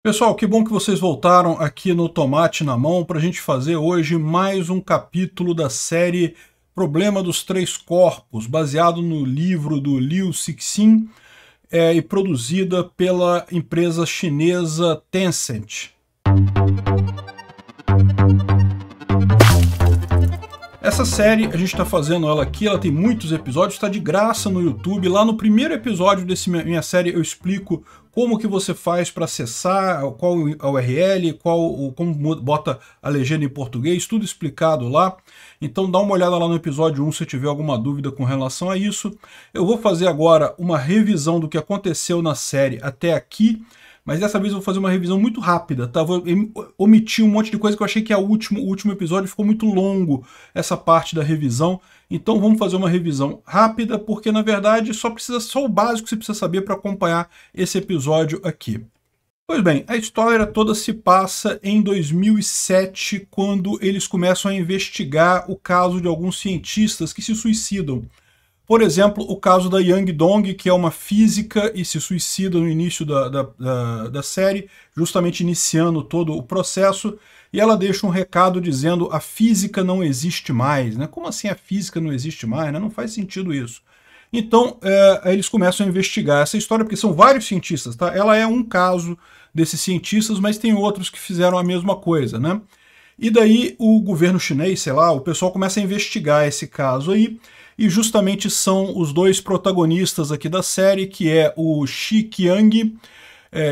Pessoal, que bom que vocês voltaram aqui no Tomate na Mão para a gente fazer hoje mais um capítulo da série Problema dos Três Corpos, baseado no livro do Liu Cixin e produzida pela empresa chinesa Tencent. Essa série, a gente está fazendo ela aqui, ela tem muitos episódios, está de graça no YouTube. Lá no primeiro episódio dessa minha série eu explico como que você faz para acessar, qual a URL, como bota a legenda em português, tudo explicado lá. Então dá uma olhada lá no episódio 1 se tiver alguma dúvida com relação a isso. Eu vou fazer agora uma revisão do que aconteceu na série até aqui, mas dessa vez eu vou fazer uma revisão muito rápida, tá? Vou omitir um monte de coisa que eu achei que o último episódio ficou muito longo, essa parte da revisão. Então vamos fazer uma revisão rápida, porque na verdade só o básico que você precisa saber para acompanhar esse episódio aqui. Pois bem, a história toda se passa em 2007, quando eles começam a investigar o caso de alguns cientistas que se suicidam. Por exemplo, o caso da Yang Dong, que é uma física e se suicida no início da série, justamente iniciando todo o processo, e ela deixa um recado dizendo a física não existe mais. Né? Como assim a física não existe mais? Né? Não faz sentido isso. Então, eles começam a investigar essa história, porque são vários cientistas. Tá? Ela é um caso desses cientistas, mas tem outros que fizeram a mesma coisa. Né? E daí o governo chinês, sei lá, o pessoal começa a investigar esse caso aí, e justamente são os dois protagonistas aqui da série, que é o Shi Qiang,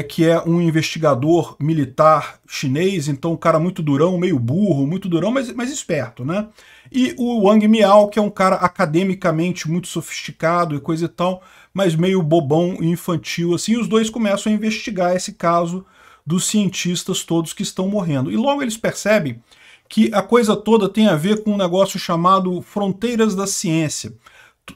que é um investigador militar chinês, então um cara muito durão, meio burro, muito durão, mas esperto, né? E o Wang Miao, que é um cara academicamente muito sofisticado e coisa e tal, mas meio bobão e infantil, assim, e os dois começam a investigar esse caso dos cientistas todos que estão morrendo. E logo eles percebem que a coisa toda tem a ver com um negócio chamado Fronteiras da Ciência.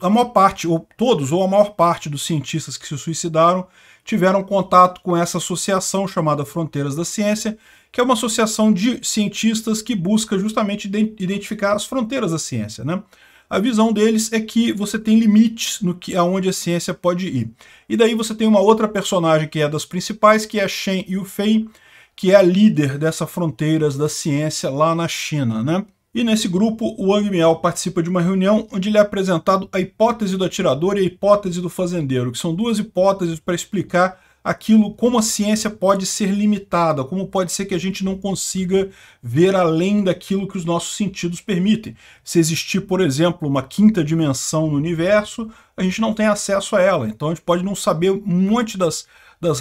A maior parte, ou todos, ou a maior parte dos cientistas que se suicidaram tiveram contato com essa associação chamada Fronteiras da Ciência, que é uma associação de cientistas que busca justamente identificar as fronteiras da ciência, né? A visão deles é que você tem limites no que aonde a ciência pode ir. E daí você tem uma outra personagem que é das principais, que é a Shen Yufei, que é a líder dessas fronteiras da ciência lá na China, né? E nesse grupo, o Wang Miao participa de uma reunião onde ele é apresentado a hipótese do atirador e a hipótese do fazendeiro, que são duas hipóteses para explicar aquilo, como a ciência pode ser limitada, como pode ser que a gente não consiga ver além daquilo que os nossos sentidos permitem. Se existir, por exemplo, uma quinta dimensão no universo, a gente não tem acesso a ela, então a gente pode não saber um monte das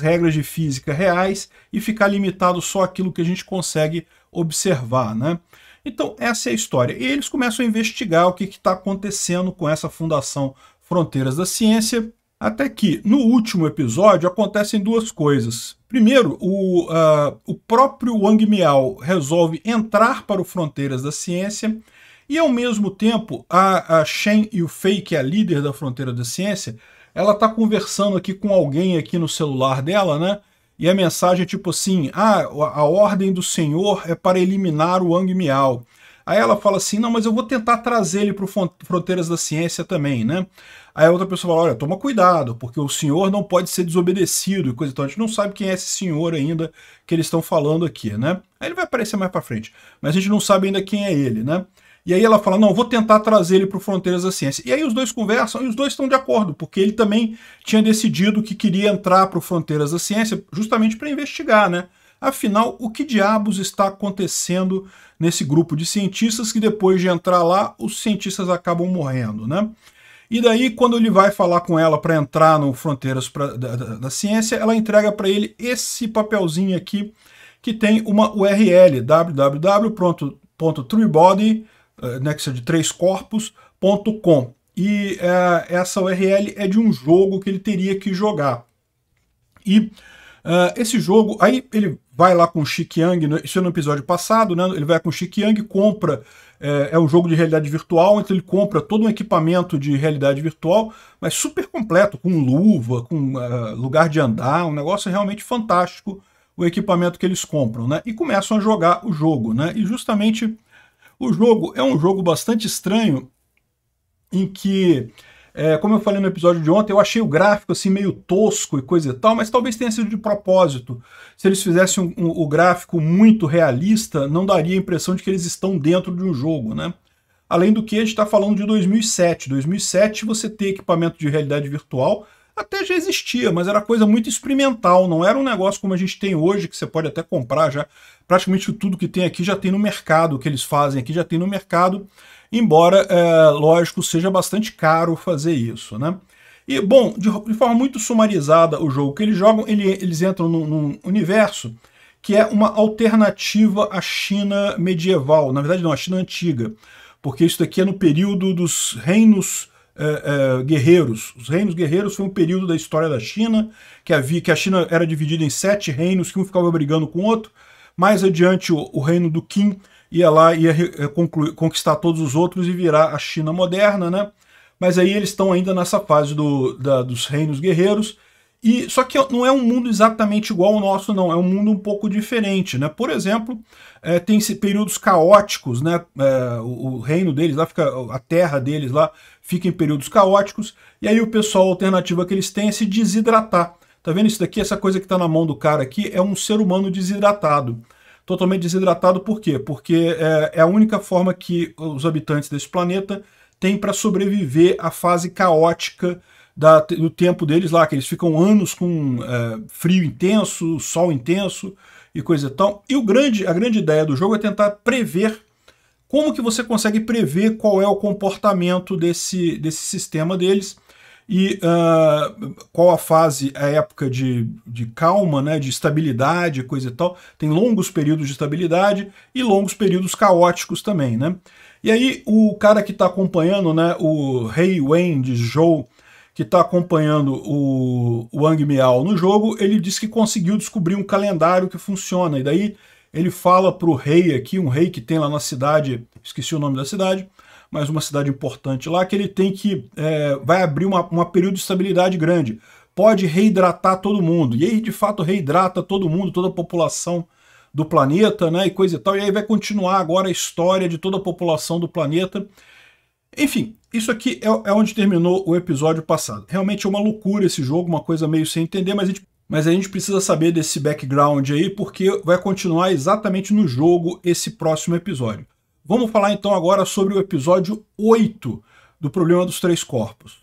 regras de física reais e ficar limitado só àquilo que a gente consegue observar, né? Então essa é a história. E eles começam a investigar o que está acontecendo com essa Fundação Fronteiras da Ciência, até que no último episódio acontecem duas coisas. Primeiro, o próprio Wang Miao resolve entrar para o Fronteiras da Ciência e ao mesmo tempo a Shen Yufei, que é a líder da Fronteira da Ciência, ela está conversando aqui com alguém aqui no celular dela, né? E a mensagem é tipo assim, a ordem do Senhor é para eliminar o Wang Miao. Aí ela fala assim, não, mas eu vou tentar trazer ele para o Fronteiras da Ciência também, né? Aí a outra pessoa fala, olha, toma cuidado, porque o senhor não pode ser desobedecido e coisa e tal. A gente não sabe quem é esse senhor ainda que eles estão falando aqui, né? Aí ele vai aparecer mais para frente, mas a gente não sabe ainda quem é ele, né? E aí ela fala, não, vou tentar trazer ele para o Fronteiras da Ciência. E aí os dois conversam e os dois estão de acordo, porque ele também tinha decidido que queria entrar para o Fronteiras da Ciência justamente para investigar, né? Afinal, o que diabos está acontecendo nesse grupo de cientistas que depois de entrar lá, os cientistas acabam morrendo, né? E daí, quando ele vai falar com ela para entrar no Fronteiras da Ciência, ela entrega para ele esse papelzinho aqui, que tem uma URL, www.truebody, nexa de três corpos.com. E essa URL é de um jogo que ele teria que jogar. E esse jogo, aí ele vai lá com o Shi Qiang, isso é no episódio passado, né? Ele vai com o Shi Qiang, compra, é um jogo de realidade virtual, então ele compra todo um equipamento de realidade virtual, mas super completo, com luva, com lugar de andar, um negócio realmente fantástico, o equipamento que eles compram, né? E começam a jogar o jogo, né? E justamente o jogo é um jogo bastante estranho, em que Como eu falei no episódio de ontem, eu achei o gráfico assim meio tosco e coisa e tal, mas talvez tenha sido de propósito. Se eles fizessem o gráfico muito realista, não daria a impressão de que eles estão dentro de um jogo, né? Além do que, a gente está falando de 2007. 2007, você ter equipamento de realidade virtual até já existia, mas era coisa muito experimental, não era um negócio como a gente tem hoje, que você pode até comprar já. Praticamente tudo que tem aqui já tem no mercado, o que eles fazem aqui já tem no mercado, embora, lógico, seja bastante caro fazer isso, né? E, bom, de forma muito sumarizada, o jogo que eles jogam, eles entram num universo que é uma alternativa à China medieval, na verdade não, à China antiga, porque isso daqui é no período dos reinos guerreiros. Os reinos guerreiros foi um período da história da China, que a China era dividida em 7 reinos, que um ficava brigando com o outro. Mais adiante, o reino do Qin ia lá, ia conquistar todos os outros e virar a China moderna, né? Mas aí eles estão ainda nessa fase dos reinos guerreiros. Só que não é um mundo exatamente igual ao nosso, não. É um mundo um pouco diferente, né? Por exemplo, tem períodos caóticos, né? O reino deles lá, a terra deles lá fica em períodos caóticos. E aí o pessoal, a alternativa que eles têm é se desidratar. Tá vendo isso daqui? Essa coisa que tá na mão do cara aqui é um ser humano desidratado. Totalmente desidratado, por quê? Porque é a única forma que os habitantes desse planeta têm para sobreviver à fase caótica do tempo deles lá, que eles ficam anos com frio intenso, sol intenso e coisa e tal. E a grande ideia do jogo é tentar prever como que você consegue prever qual é o comportamento desse sistema deles e qual a fase, a época de calma, né, de estabilidade, coisa e tal. Tem longos períodos de estabilidade e longos períodos caóticos também, né? E aí o cara que está acompanhando, né, o Rei Wen de Zhou, que está acompanhando o Wang Miao no jogo, ele diz que conseguiu descobrir um calendário que funciona. E daí ele fala para o rei aqui, um rei que tem lá na cidade, esqueci o nome da cidade, mas uma cidade importante lá, que ele tem que, vai abrir uma período de estabilidade grande. Pode reidratar todo mundo. E aí, de fato, reidrata todo mundo, toda a população do planeta, né, e coisa e tal. E aí vai continuar agora a história de toda a população do planeta. Enfim, isso aqui é onde terminou o episódio passado. Realmente é uma loucura esse jogo, uma coisa meio sem entender, mas a gente precisa saber desse background aí, porque vai continuar exatamente no jogo esse próximo episódio. Vamos falar então agora sobre o episódio 8 do Problema dos Três Corpos.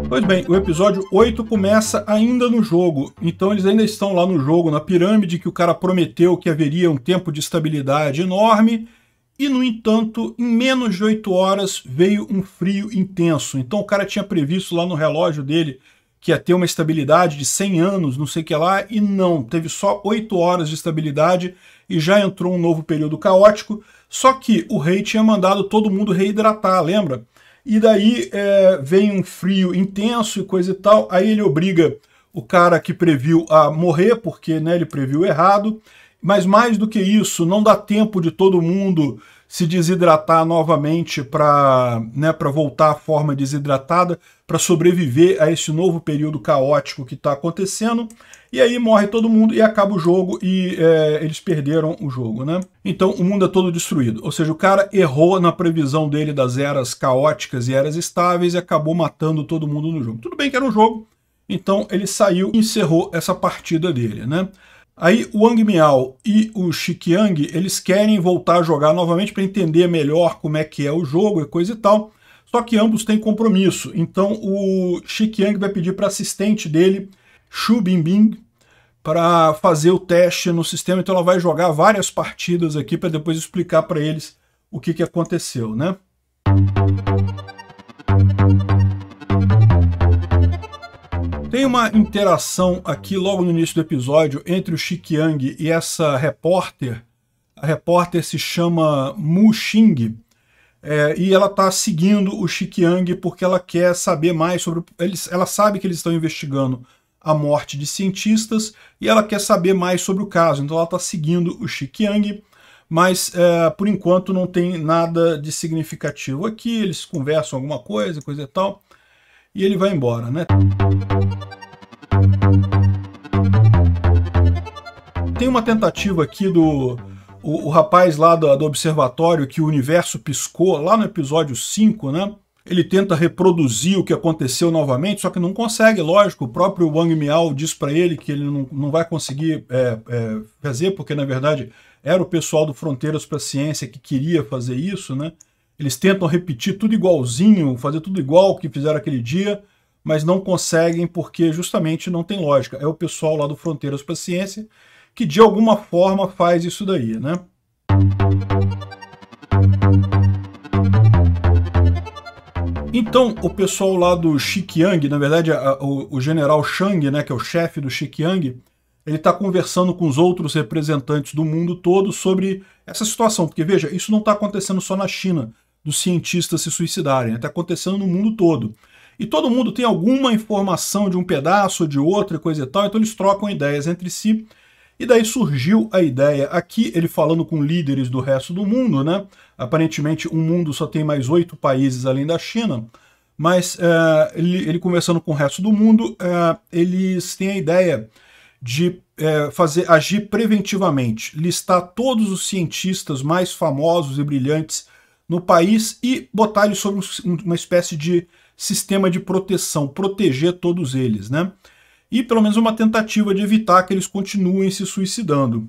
Pois bem, o episódio 8 começa ainda no jogo, então eles ainda estão lá no jogo, na pirâmide que o cara prometeu que haveria um tempo de estabilidade enorme, e no entanto, em menos de 8 horas veio um frio intenso. Então o cara tinha previsto lá no relógio dele que ia ter uma estabilidade de 100 anos, não sei o que lá, e não, teve só 8 horas de estabilidade e já entrou um novo período caótico, só que o rei tinha mandado todo mundo reidratar, lembra? E daí vem um frio intenso e coisa e tal, aí ele obriga o cara que previu a morrer, porque, né, ele previu errado, mas mais do que isso, não dá tempo de todo mundo se desidratar novamente para, né, voltar à forma desidratada, para sobreviver a esse novo período caótico que está acontecendo, e aí morre todo mundo e acaba o jogo e eles perderam o jogo, né? Então o mundo é todo destruído, ou seja, o cara errou na previsão dele das eras caóticas e eras estáveis e acabou matando todo mundo no jogo. Tudo bem que era um jogo, então ele saiu e encerrou essa partida dele, né? Aí o Wang Miao e o Xiqiang, eles querem voltar a jogar novamente para entender melhor como é que é o jogo e coisa e tal, só que ambos têm compromisso. Então o Xiqiang vai pedir para assistente dele, Xu Bingbing, para fazer o teste no sistema, então ela vai jogar várias partidas aqui para depois explicar para eles o que aconteceu, né? Tem uma interação aqui logo no início do episódio entre o Xiqiang e essa repórter. A repórter se chama Mu Xing, e ela está seguindo o Xiqiang porque ela quer saber mais sobre... Ela sabe que eles estão investigando a morte de cientistas e ela quer saber mais sobre o caso. Então ela está seguindo o Xiqiang, mas por enquanto não tem nada de significativo aqui. Eles conversam alguma coisa e tal, e ele vai embora, né? Tem uma tentativa aqui do o rapaz lá do observatório que o universo piscou, lá no episódio 5, né? Ele tenta reproduzir o que aconteceu novamente, só que não consegue, lógico. O próprio Wang Miao diz para ele que ele não vai conseguir fazer, porque na verdade era o pessoal do Fronteiras para a Ciência que queria fazer isso, né? Eles tentam repetir tudo igualzinho, fazer tudo igual que fizeram aquele dia, mas não conseguem porque justamente não tem lógica. É o pessoal lá do Fronteiras para a Ciência que de alguma forma faz isso daí, né? Então, o pessoal lá do Xiqiang, na verdade, o general Shang, né, que é o chefe do Xiqiang, ele está conversando com os outros representantes do mundo todo sobre essa situação. Porque, veja, isso não está acontecendo só na China, dos cientistas se suicidarem, está acontecendo no mundo todo. E todo mundo tem alguma informação de um pedaço ou de outra, coisa e tal, então eles trocam ideias entre si. E daí surgiu a ideia, aqui ele falando com líderes do resto do mundo, né? Aparentemente o mundo só tem mais 8 países além da China, mas ele conversando com o resto do mundo, eles têm a ideia de agir preventivamente, listar todos os cientistas mais famosos e brilhantes no país e botar eles sobre uma espécie de sistema de proteção, proteger todos eles, né? E pelo menos uma tentativa de evitar que eles continuem se suicidando.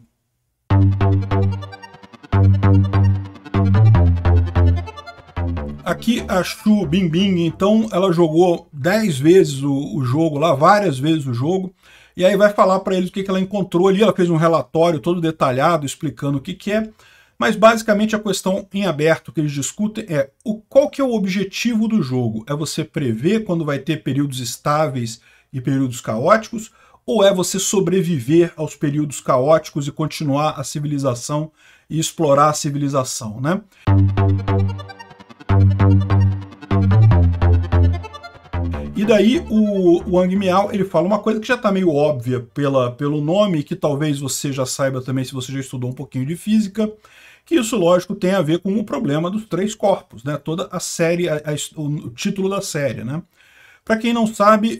Aqui a Xu Bingbing, então, ela jogou 10 vezes o jogo lá, várias vezes o jogo, e aí vai falar para eles o que ela encontrou ali. Ela fez um relatório todo detalhado explicando o que é, mas basicamente a questão em aberto que eles discutem é qual que é o objetivo do jogo? É você prever quando vai ter períodos estáveis e períodos caóticos, ou é você sobreviver aos períodos caóticos e continuar a civilização e explorar a civilização, né? E daí o Wang Miao, ele fala uma coisa que já está meio óbvia pelo nome, que talvez você já saiba também se você já estudou um pouquinho de física, que isso, lógico, tem a ver com o problema dos 3 corpos, né? Toda a série, o título da série, né? Para quem não sabe,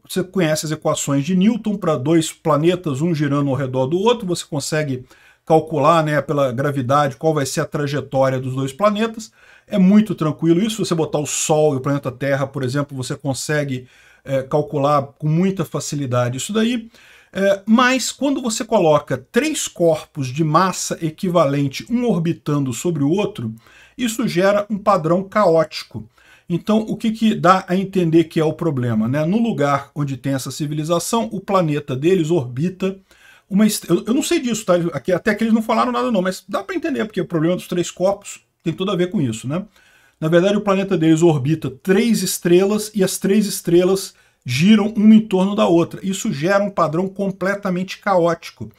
você conhece as equações de Newton para 2 planetas, um girando ao redor do outro, você consegue calcular, né, pela gravidade qual vai ser a trajetória dos 2 planetas. É muito tranquilo isso, se você botar o Sol e o planeta Terra, por exemplo, você consegue calcular com muita facilidade isso daí. Mas quando você coloca 3 corpos de massa equivalente, um orbitando sobre o outro, isso gera um padrão caótico. Então, o que dá a entender que é o problema, né? No lugar onde tem essa civilização, o planeta deles orbita uma estrela. Eu não sei disso, tá? Até que eles não falaram nada não, mas dá para entender, porque o problema dos 3 corpos tem tudo a ver com isso, né? Na verdade, o planeta deles orbita 3 estrelas e as 3 estrelas giram uma em torno da outra. Isso gera um padrão completamente caótico.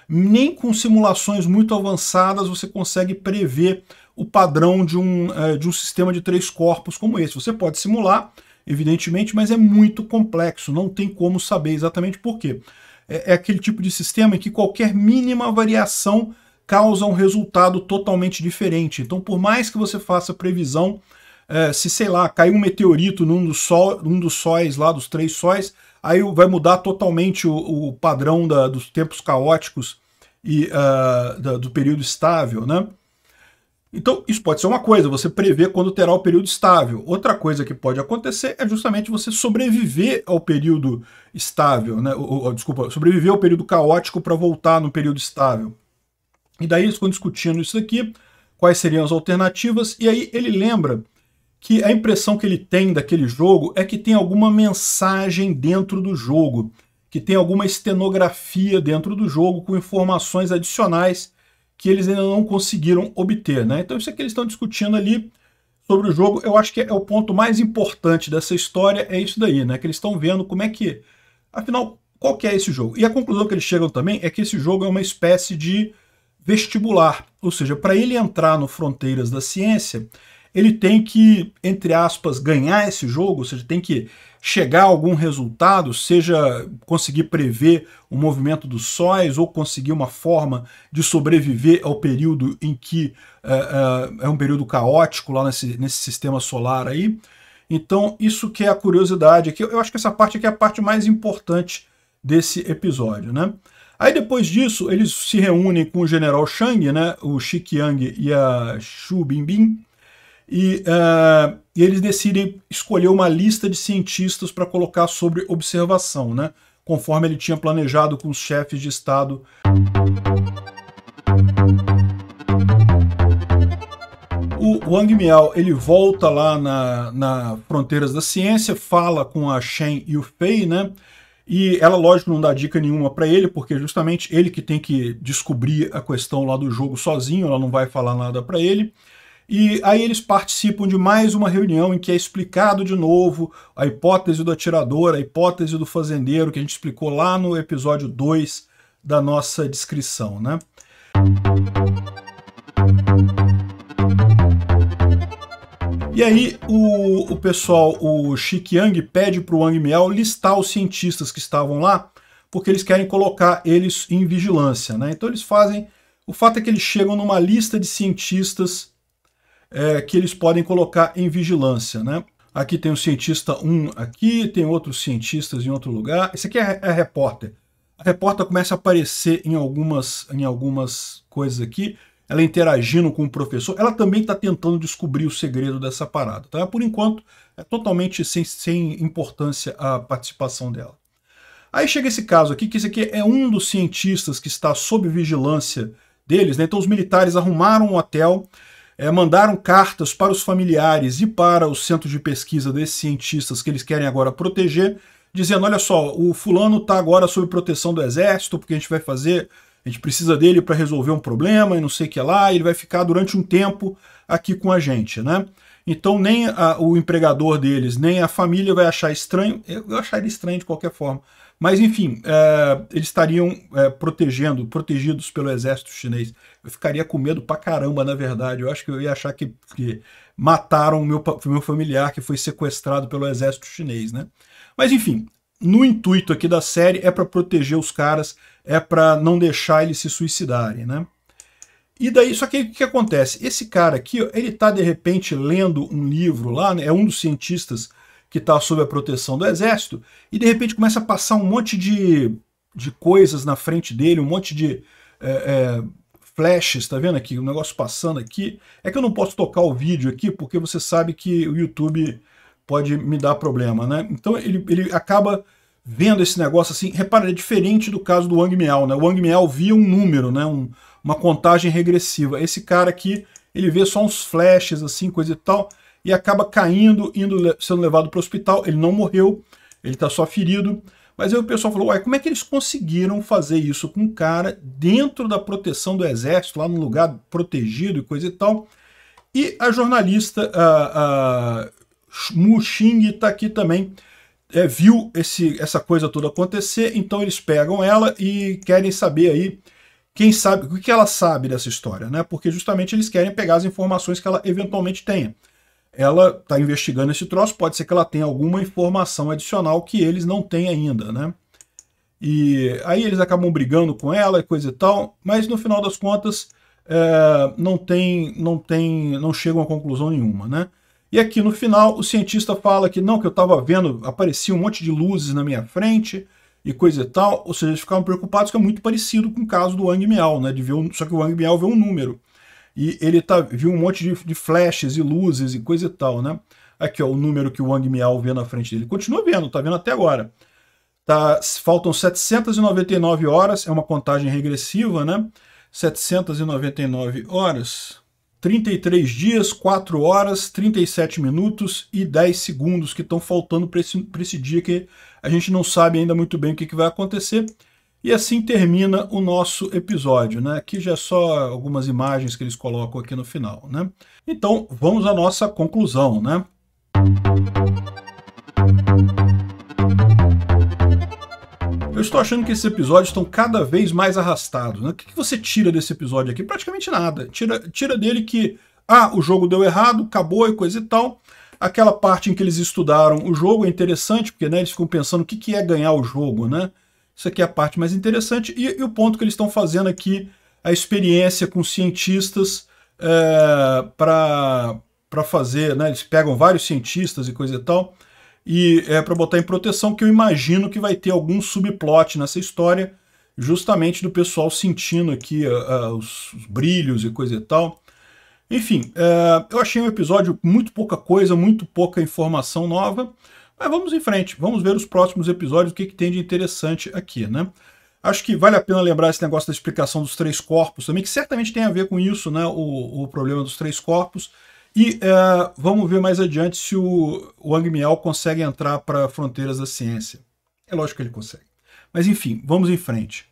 Nem com simulações muito avançadas você consegue prever o padrão de um sistema de 3 corpos como esse. Você pode simular, evidentemente, mas é muito complexo, não tem como saber exatamente por quê. É aquele tipo de sistema em que qualquer mínima variação causa um resultado totalmente diferente. Então, por mais que você faça previsão, se, sei lá, cair um meteorito num dos sóis lá, dos 3 sóis, aí vai mudar totalmente o padrão dos tempos caóticos e do período estável, né? Então, isso pode ser uma coisa, você prevê quando terá o período estável. Outra coisa que pode acontecer é justamente você sobreviver ao período estável, né? Desculpa, sobreviver ao período caótico para voltar no período estável. E daí eles ficam discutindo isso aqui, quais seriam as alternativas, e aí ele lembra que a impressão que ele tem daquele jogo é que tem alguma mensagem dentro do jogo, que tem alguma estenografia dentro do jogo com informações adicionais que eles ainda não conseguiram obter, né? Então isso é que eles estão discutindo ali sobre o jogo. Eu acho que é o ponto mais importante dessa história, é isso daí, né? Que eles estão vendo como é que, afinal, qual que é esse jogo? E a conclusão que eles chegam também é que esse jogo é uma espécie de vestibular, ou seja, para ele entrar no Fronteiras da Ciência, ele tem que, entre aspas, ganhar esse jogo, ou seja, tem que chegar a algum resultado, seja conseguir prever o movimento dos sóis ou conseguir uma forma de sobreviver ao período em que é um período caótico lá nesse sistema solar aí. Então, isso que é a curiosidade aqui. Eu acho que essa parte aqui é a parte mais importante desse episódio, né? Aí depois disso, eles se reúnem com o General Shang, né, o Shi Qiang e a Xu Binbin, e eles decidem escolher uma lista de cientistas para colocar sobre observação, né, conforme ele tinha planejado com os chefes de Estado. O Wang Miao, ele volta lá na Fronteiras da Ciência, fala com a Shen Yufei, né? E ela, lógico, não dá dica nenhuma para ele, porque justamente ele que tem que descobrir a questão lá do jogo sozinho, ela não vai falar nada para ele. E aí eles participam de mais uma reunião em que é explicado de novo a hipótese do atirador, a hipótese do fazendeiro, que a gente explicou lá no episódio 2 da nossa descrição, né? E aí o pessoal, o Shi Qiang pede para o Wang Miao listar os cientistas que estavam lá, porque eles querem colocar eles em vigilância, né? Então eles fazem... O fato é que eles chegam numa lista de cientistas que eles podem colocar em vigilância, né? Aqui tem o cientista 1 aqui, tem outros cientistas em outro lugar. Esse aqui é a repórter. A repórter começa a aparecer em algumas coisas aqui, ela interagindo com o professor, ela também está tentando descobrir o segredo dessa parada. Tá? Por enquanto, é totalmente sem importância a participação dela. Aí chega esse caso aqui, que esse aqui é um dos cientistas que está sob vigilância deles, né? Então os militares arrumaram um hotel, mandaram cartas para os familiares e para o centro de pesquisa desses cientistas que eles querem agora proteger, dizendo, olha só, o fulano está agora sob proteção do exército, porque a gente precisa dele para resolver um problema e não sei o que lá, e ele vai ficar durante um tempo aqui com a gente, né? Então nem o empregador deles, nem a família vai achar estranho, eu acharia estranho de qualquer forma, mas enfim, eles estariam protegidos pelo exército chinês. Eu ficaria com medo pra caramba, na verdade, eu acho que eu ia achar que mataram o meu familiar que foi sequestrado pelo exército chinês, né? Mas enfim, no intuito aqui da série é para proteger os caras, é para não deixar eles se suicidarem, né? E daí, só que o que acontece? Esse cara aqui, ele tá de repente lendo um livro lá, né? É um dos cientistas que está sob a proteção do exército, e de repente começa a passar um monte de coisas na frente dele, um monte de flashes, tá vendo aqui? O negócio passando aqui. É que eu não posso tocar o vídeo aqui, porque você sabe que o YouTube pode me dar problema, né? Então ele acaba vendo esse negócio assim. Repara, é diferente do caso do Wang Miao, né? O Wang Miao via um número, né? Uma contagem regressiva. Esse cara aqui, ele vê só uns flashes assim, coisa e tal, e acaba caindo, sendo levado para o hospital. Ele não morreu, ele está só ferido. Mas aí o pessoal falou, ué, como é que eles conseguiram fazer isso com um cara dentro da proteção do exército, lá num lugar protegido e coisa e tal? E a jornalista, a Mu Xing, está aqui também, viu essa coisa toda acontecer, então eles pegam ela e querem saber aí, quem sabe, o que ela sabe dessa história, né? Porque justamente eles querem pegar as informações que ela eventualmente tenha. Ela está investigando esse troço, pode ser que ela tenha alguma informação adicional que eles não têm ainda, né? E aí eles acabam brigando com ela e coisa e tal, mas no final das contas não chegam a conclusão nenhuma, né? E aqui no final o cientista fala que não, que eu estava vendo, aparecia um monte de luzes na minha frente e coisa e tal, ou seja, eles ficavam preocupados, que é muito parecido com o caso do Wang Miao, né? Só que o Wang Miao vê um número. E ele viu um monte de flashes e luzes e coisa e tal, né? Aqui, ó, o número que o Wang Miao vê na frente dele. Continua vendo, tá vendo até agora. Faltam 799 horas, é uma contagem regressiva, né? 799 horas, 33 dias, 4 horas, 37 minutos e 10 segundos que estão faltando para esse dia, que a gente não sabe ainda muito bem o que vai acontecer. E assim termina o nosso episódio, né? Aqui já é só algumas imagens que eles colocam aqui no final, né? Então, vamos à nossa conclusão, né? Eu estou achando que esses episódios estão cada vez mais arrastados, né? O que você tira desse episódio aqui? Praticamente nada. Tira dele que, o jogo deu errado, acabou e coisa e tal. Aquela parte em que eles estudaram o jogo é interessante, porque, né, eles ficam pensando o que é ganhar o jogo, né? Isso aqui é a parte mais interessante. E o ponto que eles estão fazendo aqui, a experiência com cientistas para fazer, né? Eles pegam vários cientistas e coisa e tal, e para botar em proteção, que eu imagino que vai ter algum subplot nessa história, justamente do pessoal sentindo aqui os brilhos e coisa e tal. Enfim, eu achei um episódio com muito pouca coisa, muito pouca informação nova, mas vamos em frente, vamos ver os próximos episódios, o que tem de interessante aqui, né? Acho que vale a pena lembrar esse negócio da explicação dos 3 corpos também, que certamente tem a ver com isso, né? O problema dos 3 corpos. E vamos ver mais adiante se o Wang Miao consegue entrar para fronteiras da ciência. É lógico que ele consegue. Mas enfim, vamos em frente.